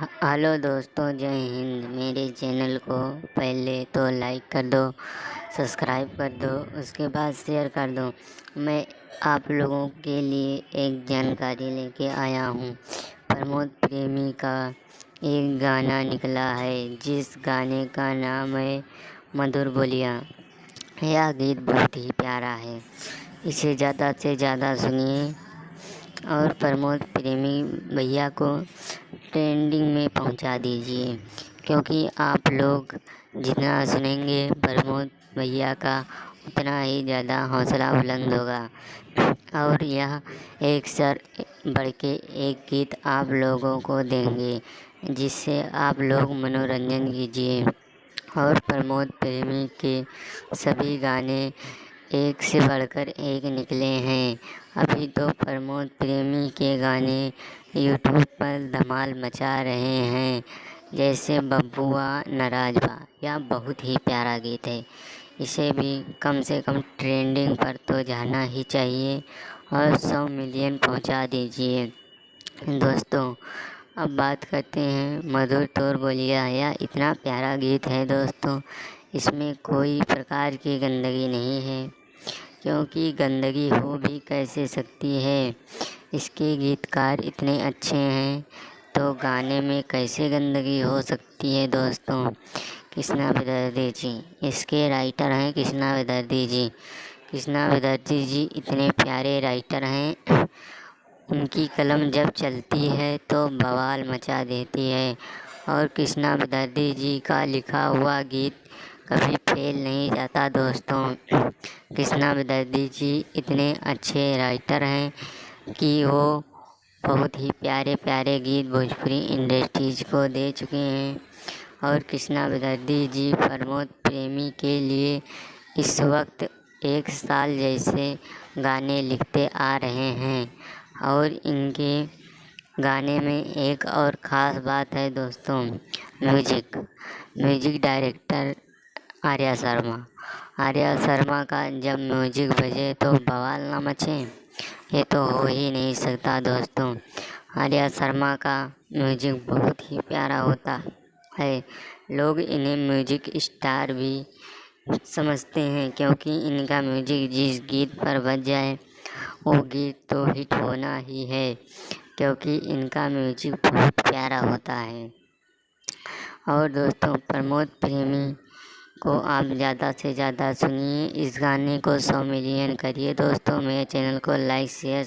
Hello दोस्तों, जय हिंद। मेरे चैनल को पहले तो लाइक कर दो, सब्सक्राइब कर दो, उसके बाद शेयर कर दो। मैं आप लोगों के लिए एक जानकारी लेके आया हूँ। प्रमोद प्रेमी का एक गाना निकला है जिस गाने का नाम है मधुर बोलियाँ। यह गीत बहुत ही प्यारा है, इसे ज़्यादा से ज़्यादा सुनिए और प्रमोद प्रेमी भैया को ट्रेंडिंग में पहुंचा दीजिए, क्योंकि आप लोग जितना सुनेंगे प्रमोद भैया का उतना ही ज़्यादा हौसला बुलंद होगा और यह एक सर बढ़ के एक गीत आप लोगों को देंगे जिससे आप लोग मनोरंजन कीजिए। और प्रमोद प्रेमी के सभी गाने एक से बढ़कर एक निकले हैं। अभी तो प्रमोद प्रेमी के गाने यूट्यूब पर धमाल मचा रहे हैं, जैसे बब्बुआ नाराज बा। यह बहुत ही प्यारा गीत है, इसे भी कम से कम ट्रेंडिंग पर तो जाना ही चाहिए और 100 मिलियन पहुंचा दीजिए। दोस्तों, अब बात करते हैं मधुर तोर बोलिया। यह इतना प्यारा गीत है दोस्तों, इसमें कोई प्रकार की गंदगी नहीं है, क्योंकि गंदगी हो भी कैसे सकती है। इसके गीतकार इतने अच्छे हैं तो गाने में कैसे गंदगी हो सकती है। दोस्तों, कृष्णा विदर्ती जी इसके राइटर हैं। कृष्णा विदर्ती जी इतने प्यारे राइटर हैं, उनकी कलम जब चलती है तो बवाल मचा देती है। और कृष्णा विदर्ती जी का लिखा हुआ गीत कभी फेल नहीं जाता। दोस्तों, कृष्णा विदर्ती जी इतने अच्छे राइटर हैं कि वो बहुत ही प्यारे प्यारे गीत भोजपुरी इंडस्ट्रीज को दे चुके हैं। और कृष्णा विदर्ती जी प्रमोद प्रेमी के लिए इस वक्त 1 साल जैसे गाने लिखते आ रहे हैं। और इनके गाने में एक और ख़ास बात है दोस्तों, म्यूजिक डायरेक्टर आर्या शर्मा का जब म्यूजिक बजे तो बवाल ना मचे, ये तो हो ही नहीं सकता। दोस्तों, आर्या शर्मा का म्यूजिक बहुत ही प्यारा होता है। लोग इन्हें म्यूजिक स्टार भी समझते हैं, क्योंकि इनका म्यूजिक जिस गीत पर बज जाए वो गीत तो हिट होना ही है, क्योंकि इनका म्यूजिक बहुत प्यारा होता है। और दोस्तों, प्रमोद प्रेमी को आप ज़्यादा से ज़्यादा सुनिए, इस गाने को 100 मिलियन करिए। दोस्तों, मेरे चैनल को लाइक शेयर